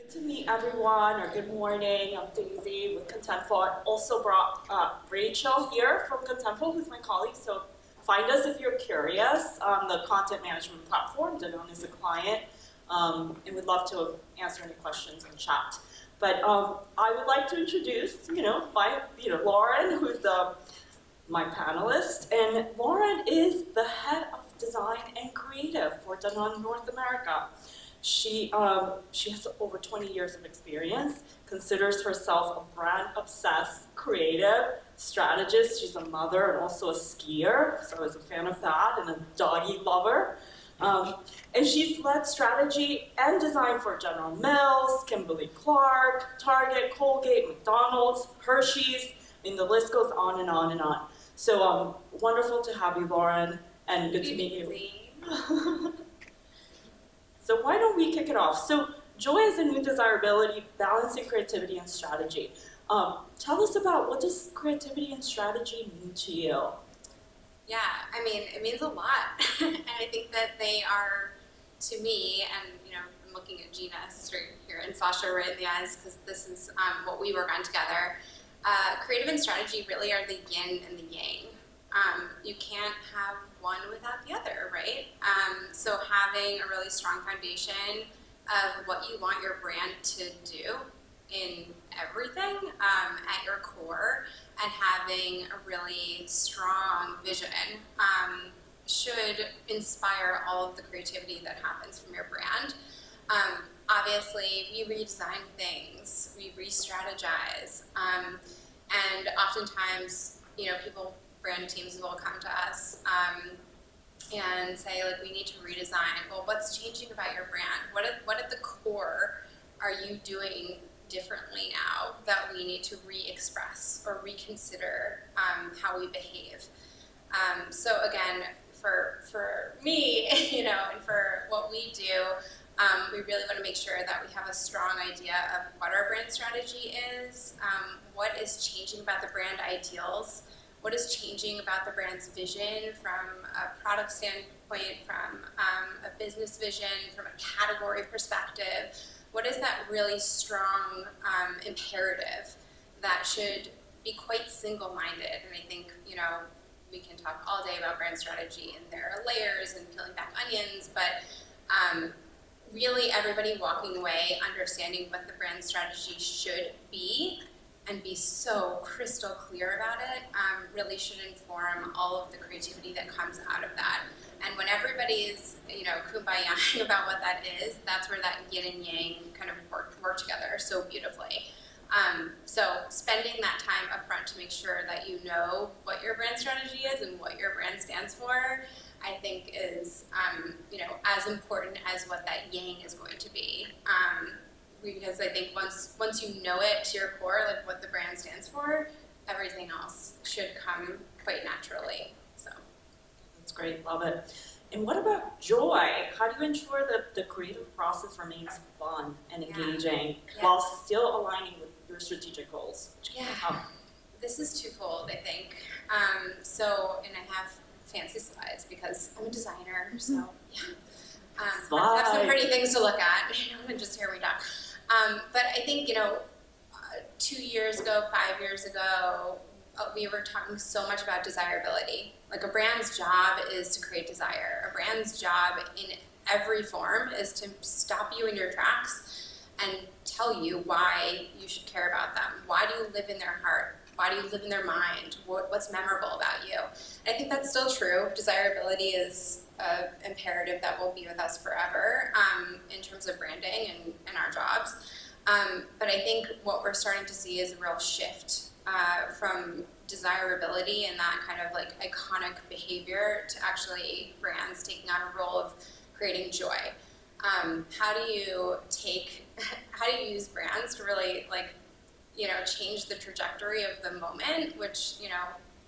Good to meet everyone, or good morning. I'm Daisy with Contentful. I also brought Rachel here from Contentful, who's my colleague. So find us if you're curious on the content management platform. Danone is a client, and we'd love to answer any questions in chat. But I would like to introduce, Lauren, who's my panelist, and Lauren is the head of design and creative for Danone North America. She has over 20 years of experience, considers herself a brand-obsessed, creative strategist. She's a mother and also a skier, so I was a fan of that, and a doggy lover. And she's led strategy and design for General Mills, Kimberly-Clark, Target, Colgate, McDonald's, Hershey's. I mean, the list goes on and on and on. So wonderful to have you, Lauren, and good to meet you. So why don't we kick it off? So Joy is a new desirability, balancing creativity and strategy. Tell us about, what does creativity and strategy mean to you? Yeah, I mean, it means a lot. And I think that they are, to me, and I'm looking at Gina straight here and Sasha right in the eyes, because this is what we work on together. Creative and strategy really are the yin and the yang. You can't have one without the other, right? So having a really strong foundation of what you want your brand to do in everything at your core, and having a really strong vision should inspire all of the creativity that happens from your brand. Obviously, we redesign things, we re-strategize, and oftentimes, brand teams will come to us and say, like, we need to redesign. Well, what's changing about your brand? What at the core are you doing differently now that we need to re-express or reconsider how we behave? So again, for me, and for what we do, we really want to make sure that we have a strong idea of what our brand strategy is, what is changing about the brand ideals, what is changing about the brand's vision from a product standpoint, from a business vision, from a category perspective. What is that really strong imperative that should be quite single-minded? And I think, we can talk all day about brand strategy, and there are layers and peeling back onions, but really everybody walking away understanding what the brand strategy should be and be so crystal clear about it really should inform all of the creativity that comes out of that. And when everybody's, kumbaya about what that is, that's where that yin and yang kind of work together so beautifully. So spending that time up front to make sure that you know what your brand strategy is and what your brand stands for, I think is, as important as what that yang is going to be. Because I think once you know it to your core, like what the brand stands for, everything else should come quite naturally. So that's great, love it. And what about joy? How do you ensure that the creative process remains fun and engaging while still aligning with your strategic goals? This is twofold, I think. And I have fancy slides because I'm a designer, so I have some pretty things to look at, and just hear me talk. But I think, 2 years ago, 5 years ago, we were talking so much about desirability. Like, a brand's job is to create desire. A brand's job in every form is to stop you in your tracks and tell you why you should care about them. Why do you live in their heart? Why do you live in their mind? What's memorable about you? And I think that's still true. Desirability is an imperative that will be with us forever in terms of branding and our jobs. But I think what we're starting to see is a real shift from desirability and that kind of like iconic behavior to actually brands taking on a role of creating joy. How do you use brands to really change the trajectory of the moment, which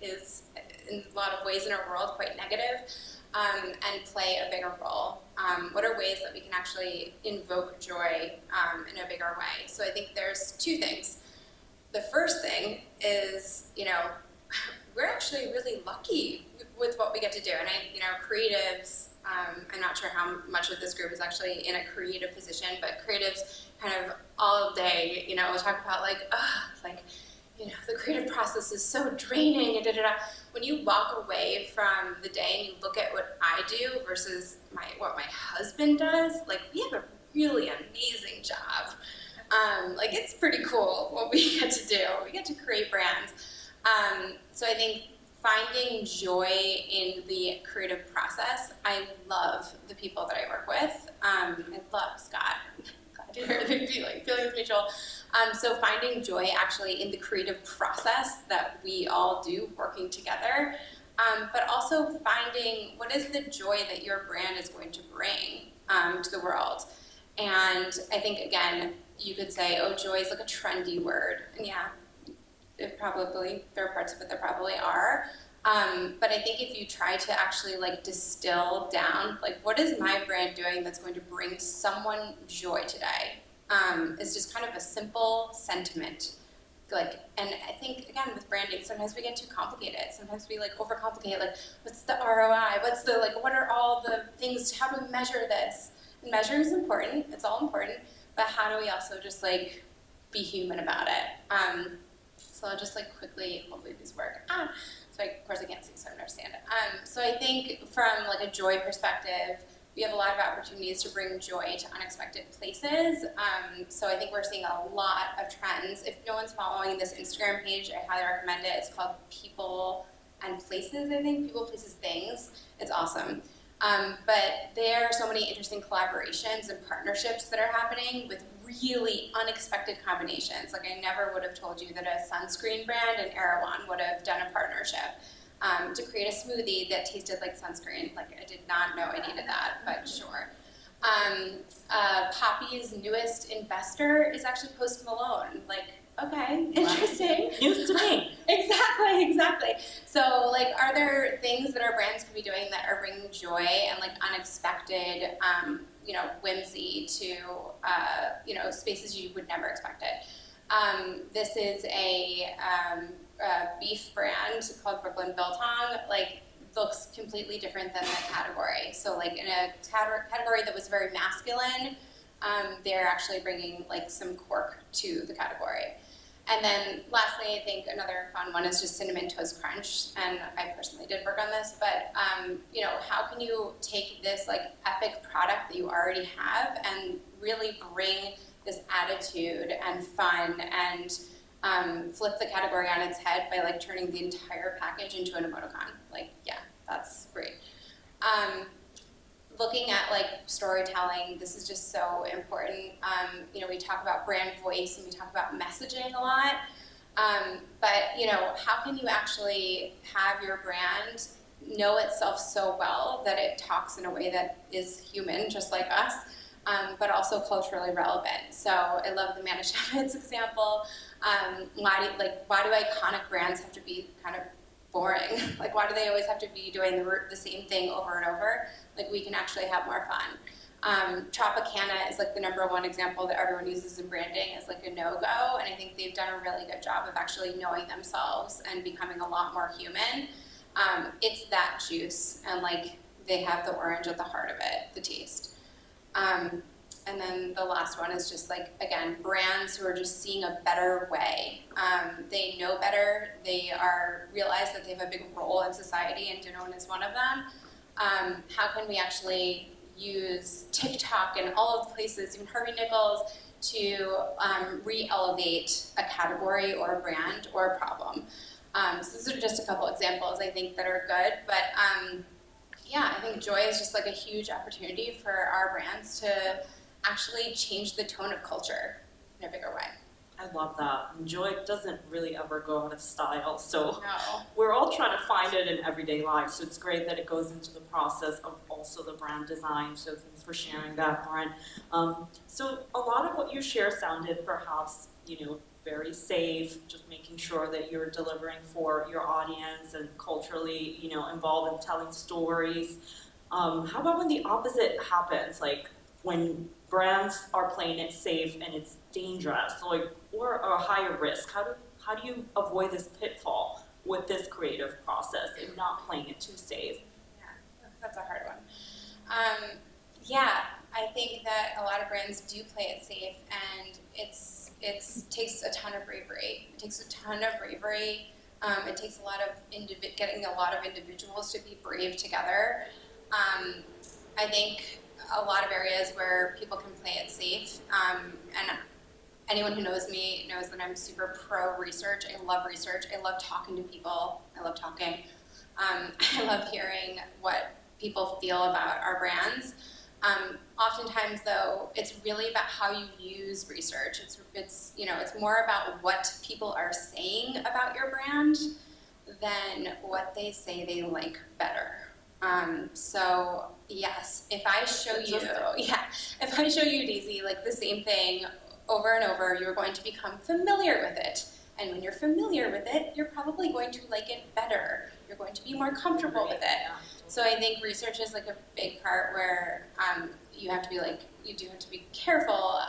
is in a lot of ways in our world quite negative, and play a bigger role? What are ways that we can actually invoke joy in a bigger way? So I think there's two things. The first thing is, we're actually really lucky with what we get to do. And creatives I'm not sure how much of this group is actually in a creative position, but creatives kind of all day, you know, talk about the creative process is so draining and da-da-da. When you walk away from the day and you look at what I do versus what my husband does, like, we have a really amazing job. It's pretty cool what we get to do. We get to create brands. So I think finding joy in the creative process, I love the people that I work with. I love Scott. Feelings mutual. So finding joy actually in the creative process that we all do working together, but also finding what is the joy that your brand is going to bring to the world. And I think, again, you could say, oh, joy is like a trendy word. And yeah, there are parts of it that probably are. But I think if you try to actually distill down, what is my brand doing that's going to bring someone joy today? It's just kind of a simple sentiment. And I think, again, with branding, sometimes we get too complicated. Sometimes we overcomplicate, what's the ROI? What are all the things, how do we measure this? And measuring is important, it's all important, but how do we also just be human about it? So I'll just quickly, hopefully these work. So of course I can't see, so I understand it. So I think from a joy perspective, we have a lot of opportunities to bring joy to unexpected places. So I think we're seeing a lot of trends. If no one's following this Instagram page, I highly recommend it. It's called People and Places, I think. People, Places, Things. It's awesome. But there are so many interesting collaborations and partnerships that are happening with really unexpected combinations. I never would have told you that a sunscreen brand and Erewhon would have done a partnership to create a smoothie that tasted like sunscreen. I did not know I needed that, but sure. Poppy's newest investor is actually Post Malone. Okay, interesting. News to me. Exactly. So, are there things that our brands can be doing that are bringing joy and unexpected, whimsy to, spaces you would never expect it? This is a beef brand called Brooklyn Biltong. Looks completely different than the category. So, in a category that was very masculine, they're actually bringing some quirk to the category. And then lastly, I think another fun one is just Cinnamon Toast Crunch, and I personally did work on this, but how can you take this epic product that you already have and really bring this attitude and fun and flip the category on its head by turning the entire package into an emoticon? Yeah, that's great. Looking at storytelling, this is just so important. We talk about brand voice and we talk about messaging a lot, but how can you actually have your brand know itself so well that it talks in a way that is human, just like us, but also culturally relevant? So I love the Manischewitz example. Why do iconic brands have to be kind of boring? Why do they always have to be doing the same thing over and over? We can actually have more fun. Tropicana is the number one example that everyone uses in branding as a no-go, and I think they've done a really good job of actually knowing themselves and becoming a lot more human. It's that juice, and they have the orange at the heart of it, the taste. And then the last one is just again, brands who are just seeing a better way. They know better. They realize that they have a big role in society, and Danone is one of them. How can we actually use TikTok and all of the places, even Harvey Nichols, to re-elevate a category or a brand or a problem? So these are just a couple examples I think that are good, but yeah, I think joy is just a huge opportunity for our brands to actually change the tone of culture in a bigger way. I love that. And joy doesn't really ever go out of style. So No. we're all trying to find it in everyday life. So it's great that it goes into the process of also the brand design. So thanks for sharing that, Lauren. So a lot of what you share sounded perhaps, very safe, just making sure that you're delivering for your audience and culturally, involved in telling stories. How about when the opposite happens? When brands are playing it safe and it's dangerous, or a higher risk. How do you avoid this pitfall with this creative process and not playing it too safe? Yeah, that's a hard one. Yeah, I think that a lot of brands do play it safe, and it takes a ton of bravery. It takes a ton of bravery. It takes a lot of getting a lot of individuals to be brave together. I think a lot of areas where people can play it safe, and anyone who knows me knows that I'm super pro research. I love research. I love talking to people. I love talking. I love hearing what people feel about our brands. Oftentimes, though, it's really about how you use research. It's more about what people are saying about your brand than what they say they like better. So yes, if I show you, Daisy, like the same thing over and over, you're going to become familiar with it. And when you're familiar with it, you're probably going to like it better. You're going to be more comfortable with it. So I think research is like a big part where you do have to be careful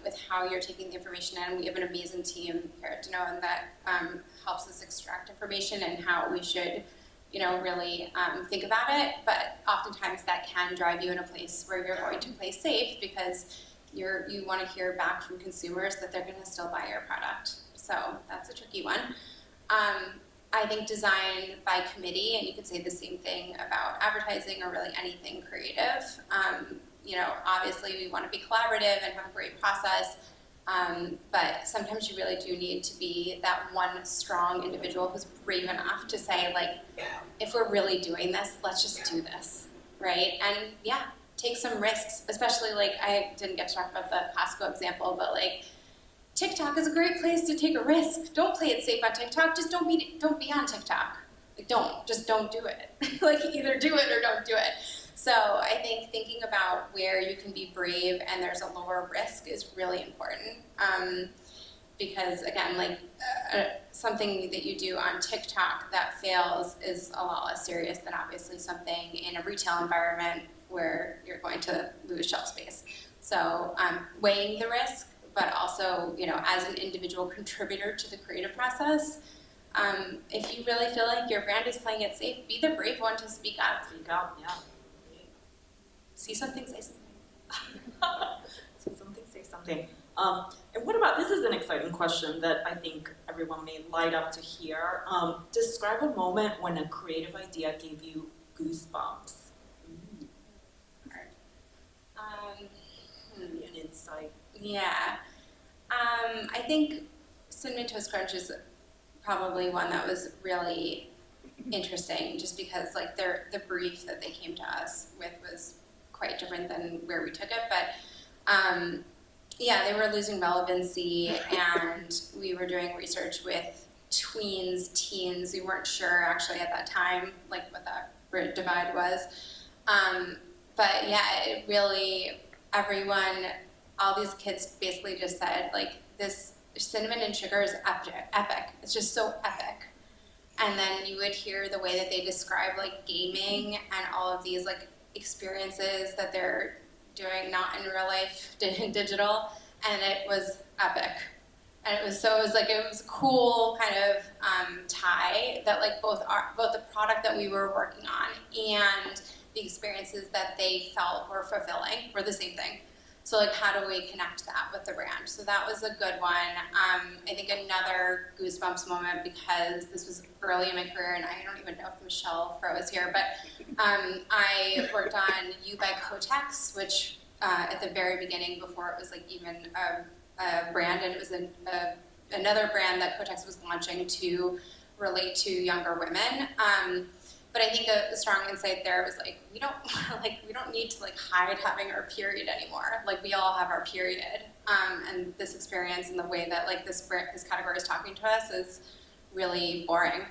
with how you're taking the information in. We have an amazing team here at Danone that helps us extract information and how we should, really think about it. But oftentimes that can drive you in a place where you're going to play safe because you want to hear back from consumers that they're going to still buy your product. So that's a tricky one. I think design by committee, and you could say the same thing about advertising or really anything creative. Obviously we want to be collaborative and have a great process, but sometimes you really do need to be that one strong individual who's brave enough to say, like, if we're really doing this, let's just do this, right? And yeah, take some risks, especially like, I didn't get to talk about the Costco example, but like, TikTok is a great place to take a risk. Don't play it safe on TikTok. Just don't be on TikTok. Like, don't do it. Like, either do it or don't do it. So I think thinking about where you can be brave and there's a lower risk is really important. Because again, like something that you do on TikTok that fails is a lot less serious than obviously something in a retail environment where you're going to lose shelf space. So weighing the risk, but also, as an individual contributor to the creative process, if you really feel like your brand is playing it safe, be the brave one to speak up. Speak up, yeah. See something, say something. See something, say something. And what about, this is an exciting question that I think everyone may light up to hear. Describe a moment when a creative idea gave you goosebumps. An insight. Yeah. I think Cinnamon Toast Crunch is probably one that was really interesting just because like the brief that they came to us with was quite different than where we took it. But they were losing relevancy and we were doing research with tweens, teens. We weren't sure actually at that time like what that divide was. But yeah, it really, all these kids basically just said, like, this cinnamon and sugar is epic. It's just so epic. And then you would hear the way that they describe, like, gaming and all of these, like, experiences that they're doing not in real life, digital, and it was epic. And it was a cool kind of tie that, like, both the product that we were working on and the experiences that they felt were fulfilling were the same thing. So like, how do we connect that with the brand? So that was a good one. I think another goosebumps moment, because this was early in my career, and I don't even know if Michelle Fro is here, but I worked on You by Kotex, which at the very beginning, before it was like even a brand, and it was another brand that Kotex was launching to relate to younger women. But I think a strong insight there was like, we don't need to like hide having our period anymore. Like, we all have our period. And this experience and the way that like this category is talking to us is really boring.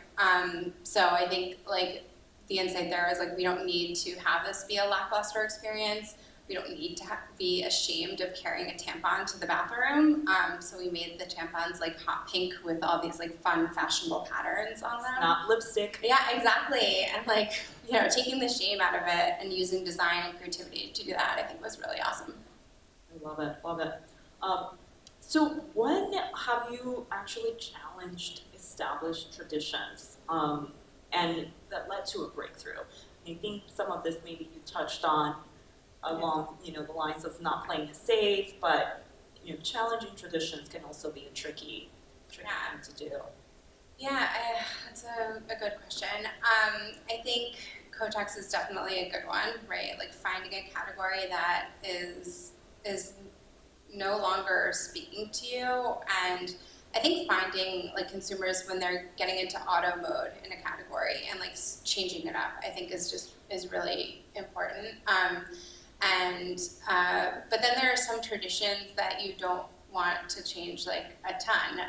So I think like the insight there is like, we don't need to have this be a lackluster experience. We don't need to be ashamed of carrying a tampon to the bathroom. So we made the tampons like hot pink with all these like fun, fashionable patterns on them. Not lipstick. Yeah, exactly. And like, taking the shame out of it and using design and creativity to do that, I think was really awesome. I love it, love it. So when have you actually challenged established traditions and that led to a breakthrough? I think some of this maybe you touched on. along, the lines of not playing it safe, but, challenging traditions can also be a tricky thing to do. Yeah, that's a good question. I think Kotex is definitely a good one, right? Like finding a category that is no longer speaking to you, and I think finding like consumers when they're getting into auto mode in a category and like changing it up, I think is really important. But then there are some traditions that you don't want to change like a ton.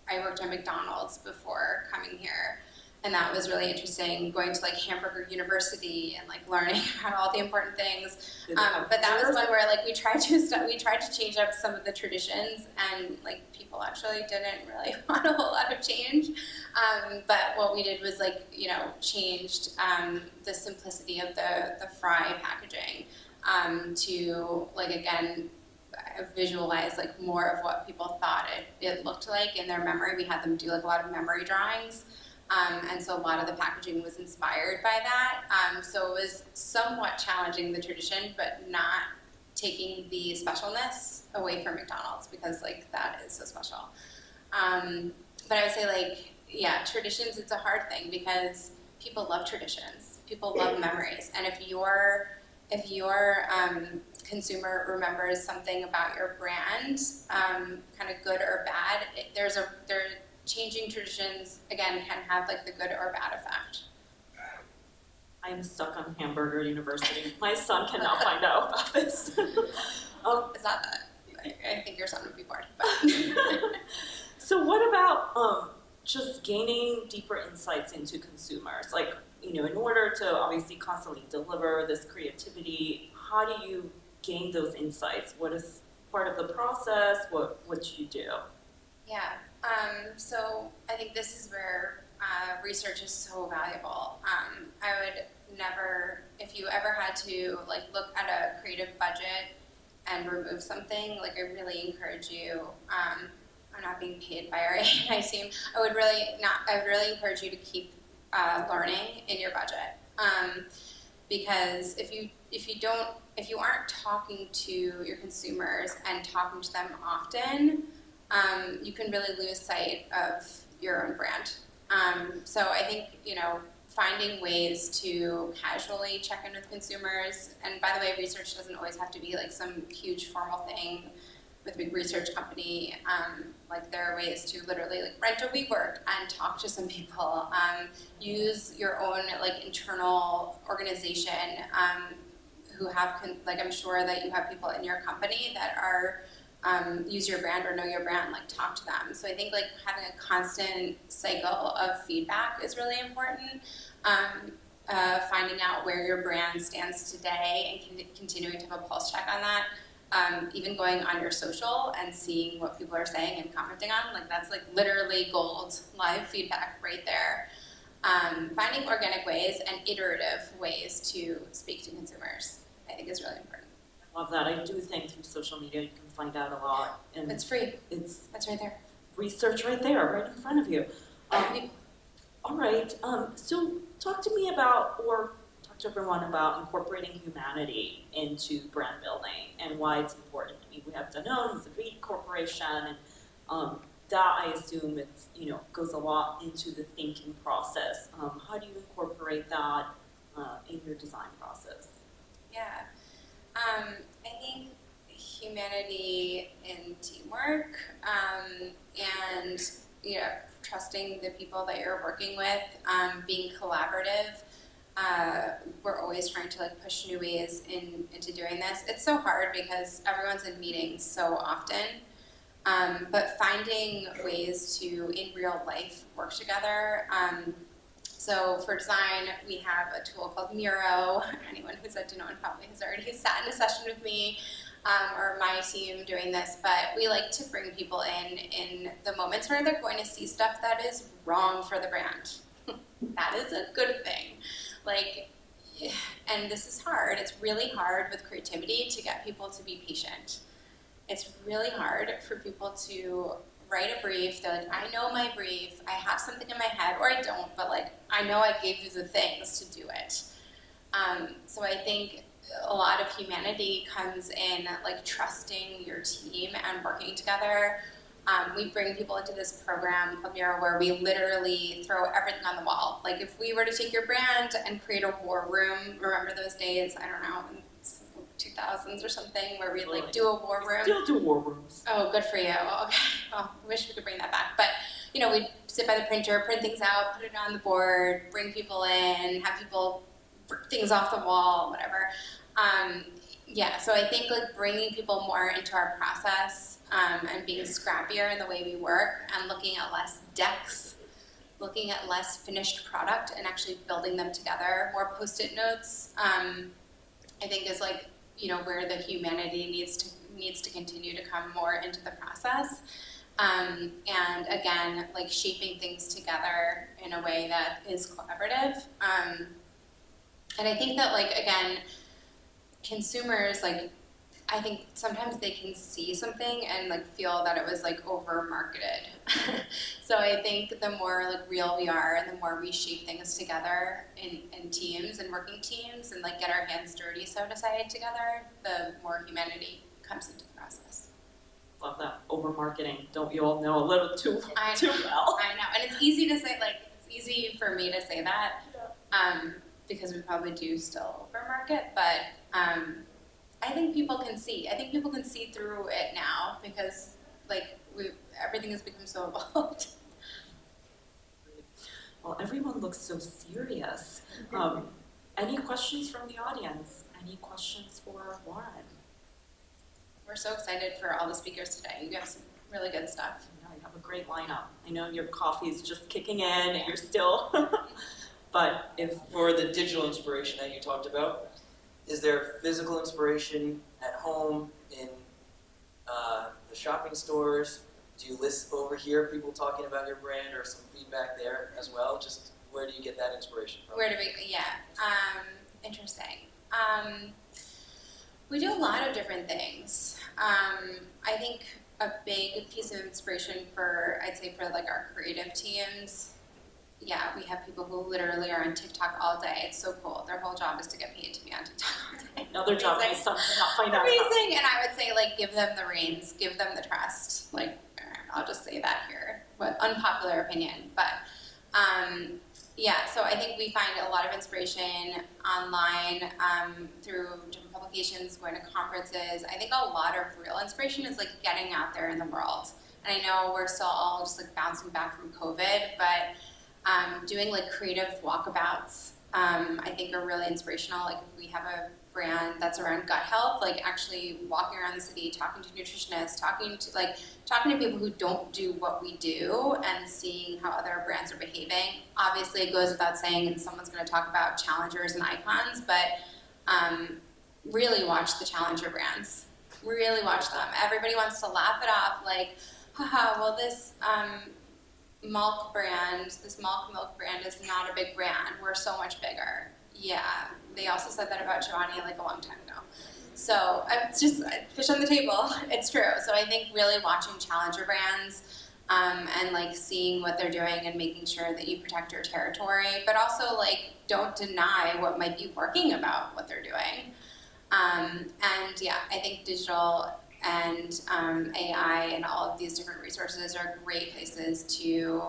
I worked at McDonald's before coming here, and that was really interesting, going to like Hamburger University and like learning about all the important things. But that was one where like we tried to change up some of the traditions, and like people actually didn't really want a whole lot of change. But what we did was like changed the simplicity of the fry packaging to like again visualize like more of what people thought it looked like in their memory. We had them do like a lot of memory drawings. And so a lot of the packaging was inspired by that. So it was somewhat challenging the tradition, but not taking the specialness away from McDonald's, because like that is so special. But I would say like, yeah, traditions, it's a hard thing because people love traditions. People love memories. And if your consumer remembers something about your brand, kind of good or bad, changing traditions, again, can have like the good or bad effect. I am stuck on Hamburger University. My son cannot find out about this. It's not that. I think your son would be bored. But. So what about just gaining deeper insights into consumers? Like, in order to obviously constantly deliver this creativity, how do you gain those insights? What is part of the process? What you do? Yeah. So I think this is where research is so valuable. I would never, if you ever had to like look at a creative budget and remove something, like I really encourage you. I'm not being paid by our AI team. I would really encourage you to keep learning in your budget, because if you aren't talking to your consumers and talking to them often, you can really lose sight of your own brand. So I think, finding ways to casually check in with consumers, and by the way, research doesn't always have to be like some huge formal thing with a big research company. Like there are ways to literally like rent a WeWork and talk to some people. Use your own like internal organization who have, like I'm sure that you have people in your company that are use your brand or know your brand, like talk to them. So I think like having a constant cycle of feedback is really important. Finding out where your brand stands today and continuing to have a pulse check on that. Even going on your social and seeing what people are saying and commenting on, like that's like literally gold, live feedback right there. Finding organic ways and iterative ways to speak to consumers, I think is really important. I love that. I do think through social media you can find out a lot. And it's free. That's right there. Research right there, right in front of you. All right. So talk to me about, or talk to everyone about incorporating humanity into brand building and why it's important. I mean, we have Danone, who's a big corporation, and that I assume it's goes a lot into the thinking process. How do you incorporate that in your design process? Yeah, I think humanity in teamwork, and trusting the people that you're working with, being collaborative. We're always trying to like push new ways into doing this. It's so hard because everyone's in meetings so often, but finding ways to in real life work together. So for design, we have a tool called Miro. Anyone who's at Danone probably has already sat in a session with me or my team doing this, but we like to bring people in the moments where they're going to see stuff that is wrong for the brand. That is a good thing. And this is hard. It's really hard with creativity to get people to be patient. It's really hard for people to write a brief. They're like, I know my brief. I have something in my head, or I don't, but like, I know I gave you the things to do it. So I think a lot of humanity comes in like trusting your team and working together. We bring people into this program called Mira where we literally throw everything on the wall. Like if we were to take your brand and create a war room, remember those days, I don't know, in 2000s or something, where we like do a war room. Still do war rooms. Oh, good for you. Okay. Well, I wish we could bring that back. But, you know, we'd sit by the printer, print things out, put it on the board, bring people in, have people rip things off the wall, whatever. Yeah, so I think like bringing people more into our process and being scrappier in the way we work and looking at less decks, looking at less finished product and actually building them together, more Post-it notes, I think is like, you know, where the humanity needs to continue to come more into the process. And again, like shaping things together in a way that is collaborative. And I think that like, again, consumers, like, I think sometimes they can see something and like feel that it was like over marketed. So I think the more like real we are and the more we shape things together in teams and working teams and like get our hands dirty, so to say, together, the more humanity comes into the process. Love that. Over marketing. Don't you all know a little too well? I know. And it's easy to say, like, it's easy for me to say that because we probably do still over market, but I think people can see. I think people can see through it now because like everything has become so evolved. Well, everyone looks so serious. Any questions from the audience? Any questions for Lauren? We're so excited for all the speakers today. You have some really good stuff. I know you have a great lineup. I know your coffee's just kicking in and you're still, but if for the digital inspiration that you talked about, is there physical inspiration at home in the shopping stores? Do you list over here people talking about your brand or some feedback there as well? Just where do you get that inspiration from? Interesting. We do a lot of different things. I think a big piece of inspiration I'd say for like our creative teams, yeah, we have people who literally are on TikTok all day. It's so cool. Their whole job is to get paid to be on TikTok all day. another job is something not find out about. Amazing. And I would say like give them the reins, give them the trust. Like I'll just say that here, but unpopular opinion. But yeah, so I think we find a lot of inspiration online through different publications, going to conferences. I think a lot of real inspiration is like getting out there in the world. And I know we're still all just like bouncing back from COVID, but doing like creative walkabouts, I think are really inspirational. Like if we have a brand that's around gut health, like actually walking around the city, talking to nutritionists, talking to people who don't do what we do and seeing how other brands are behaving. Obviously it goes without saying, and someone's gonna talk about challengers and icons, but really watch the challenger brands. Really watch them. Everybody wants to laugh it off, like, haha, well this milk milk brand is not a big brand. We're so much bigger. Yeah, they also said that about Giovanni like a long time ago. So it's just fish on the table. It's true. So I think really watching challenger brands and like seeing what they're doing and making sure that you protect your territory, but also like don't deny what might be working about what they're doing. And yeah, I think digital and AI and all of these different resources are great places to,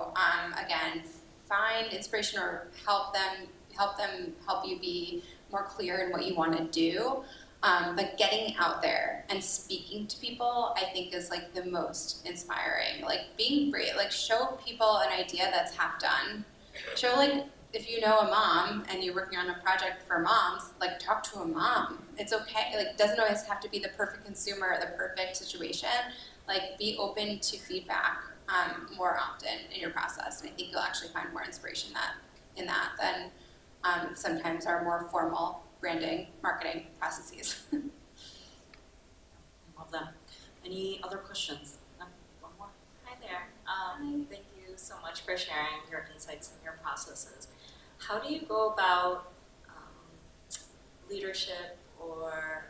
again, find inspiration or help you be more clear in what you want to do. But getting out there and speaking to people, I think is like the most inspiring. Like being brave, like show people an idea that's half done. Show like, if you know a mom and you're working on a project for moms, like talk to a mom. It's okay. Like it doesn't always have to be the perfect consumer or the perfect situation. Like be open to feedback more often in your process. And I think you'll actually find more inspiration in that than sometimes our more formal branding, marketing processes. Love that. Any other questions? No? One more. Hi there. Thank you so much for sharing your insights and your processes. How do you go about leadership or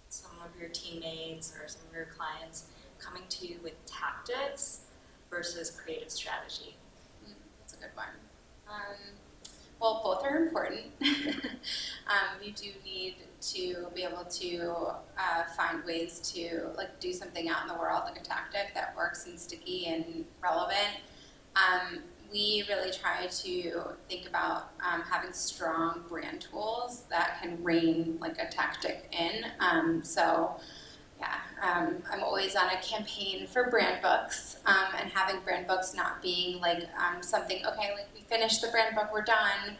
some of your teammates or some of your clients coming to you with tactics versus creative strategy? That's a good one. Well, both are important. You do need to be able to find ways to like do something out in the world, like a tactic that works and sticky and relevant. We really try to think about having strong brand tools that can rein like a tactic in. I'm always on a campaign for brand books, and having brand books not being like something, okay, like we finished the brand book, we're done.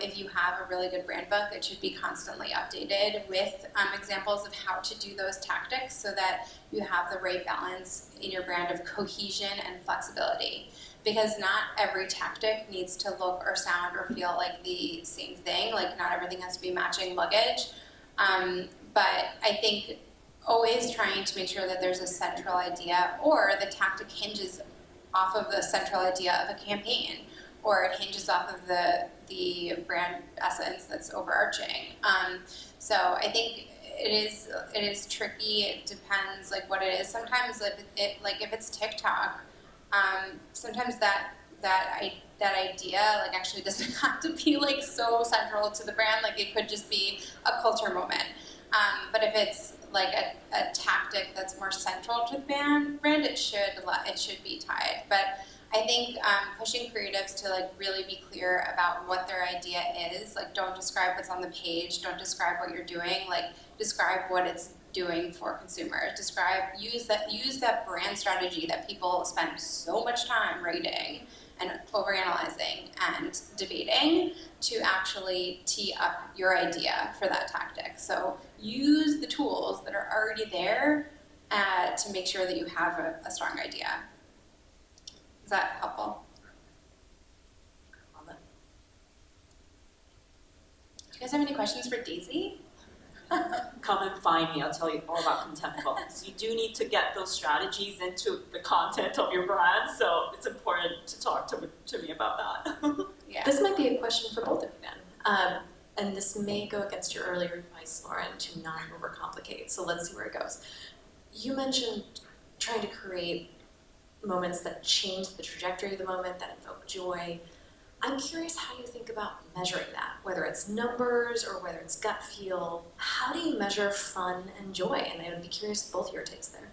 If you have a really good brand book, it should be constantly updated with examples of how to do those tactics so that you have the right balance in your brand of cohesion and flexibility. Because not every tactic needs to look or sound or feel like the same thing, like not everything has to be matching luggage. But I think always trying to make sure that there's a central idea, or the tactic hinges off of the central idea of a campaign, or it hinges off of the brand essence that's overarching. So I think it is tricky. It depends like what it is. Sometimes if it's TikTok, sometimes that idea like actually doesn't have to be like so central to the brand. Like it could just be a culture moment. But if it's like a tactic that's more central to the brand, it should be tied. But I think pushing creatives to like really be clear about what their idea is. Like don't describe what's on the page. Don't describe what you're doing. Like describe what it's doing for consumers. Use that brand strategy that people spend so much time writing and overanalyzing and debating to actually tee up your idea for that tactic. So use the tools that are already there to make sure that you have a strong idea. Is that helpful? Do you guys have any questions for Daisy? Come and find me. I'll tell you all about Contentful. So you do need to get those strategies into the content of your brand, so it's important to talk to me about that. Yeah. This might be a question for both of you then. And this may go against your earlier advice, Lauren, to not overcomplicate. So let's see where it goes. You mentioned trying to create moments that change the trajectory of the moment, that evoke joy. I'm curious how you think about measuring that, whether it's numbers or whether it's gut feel. How do you measure fun and joy? And I would be curious both your takes there.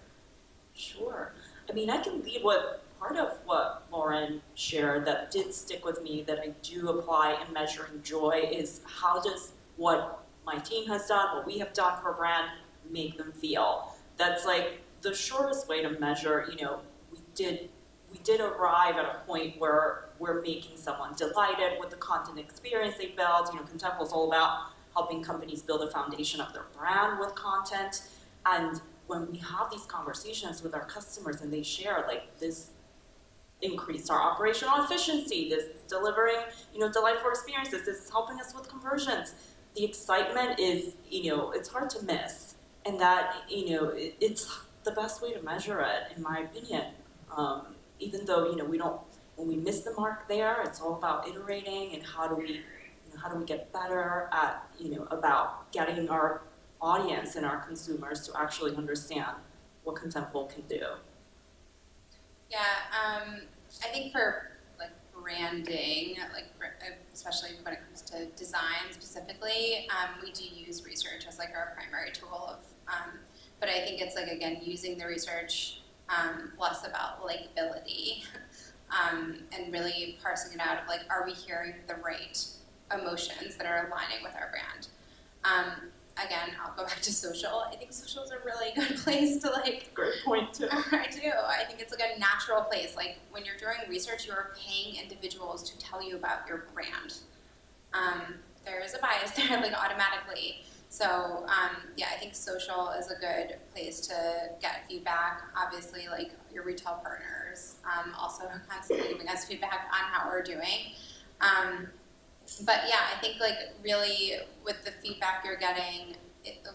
Sure. I mean, I can lead with part of what Lauren shared that did stick with me that I do apply in measuring joy is how does what my team has done, what we have done for a brand, make them feel. That's like the shortest way to measure, we did arrive at a point where we're making someone delighted with the content experience they built. Contentful is all about helping companies build a foundation of their brand with content. And when we have these conversations with our customers and they share like this increased our operational efficiency, this is delivering, delightful experiences, this is helping us with conversions. The excitement is, it's hard to miss. And that, it's the best way to measure it, in my opinion. Even though, when we miss the mark there, it's all about iterating and how do we get better at, about getting our audience and our consumers to actually understand what Contentful can do. Yeah, I think for like branding, especially when it comes to design specifically, we do use research as like our primary tool but I think it's like, again, using the research less about likability and really parsing it out of like, are we hearing the right emotions that are aligning with our brand? Again, I'll go back to social. I think social is a really good place to like. Great point too. I do. I think it's like a natural place. Like when you're doing research, you're paying individuals to tell you about your brand. There is a bias there, like automatically. So I think social is a good place to get feedback. Obviously, like your retail partners also are constantly giving us feedback on how we're doing. But yeah, I think like really with the feedback you're getting,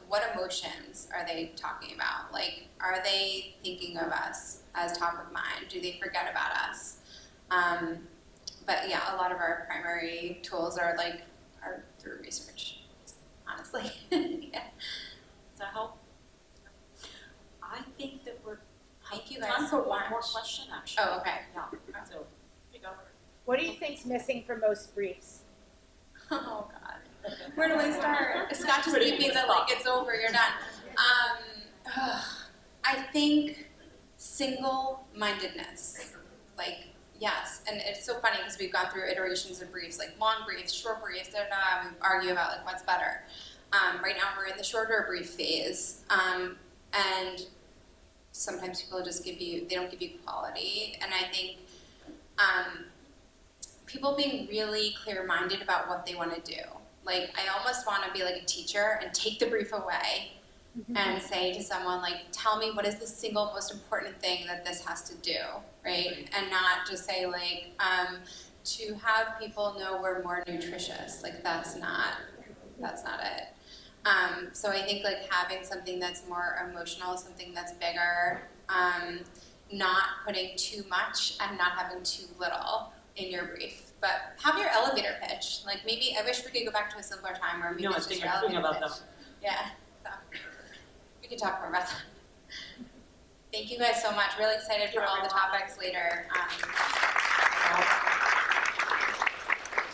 what emotions are they talking about? Like, are they thinking of us as top of mind? Do they forget about us? But yeah, a lot of our primary tools are through research, honestly. Yeah. Does that help? I think that we're Thank you guys time so for one more much. question, actually. Oh, okay. Yeah. So, here you go. What do you think's missing from most briefs? Oh God, where do I start? Scott just Pretty gave me good the spot. like it's over, you're done. I think single-mindedness, like yes, and it's so funny because we've gone through iterations of briefs, like long briefs, short briefs, we argue about like what's better. Right now we're in the shorter brief phase, and sometimes people just they don't give you quality, and I think people being really clear-minded about what they want to do. Like, I almost want to be like a teacher and take the brief away and say to someone, like, tell me what is the single most important thing that this has to do, right? And not just say, like, to have people know we're more nutritious. Like, that's not it. So I think, like, having something that's more emotional, something that's bigger, not putting too much and not having too little in your brief. But have your elevator pitch. Like maybe I wish we could go back to a simpler time where maybe No, I it's just think your I'm thinking elevator about pitch. them. Yeah. So we can talk more about that. Thank you guys so much. Really excited for all the topics later.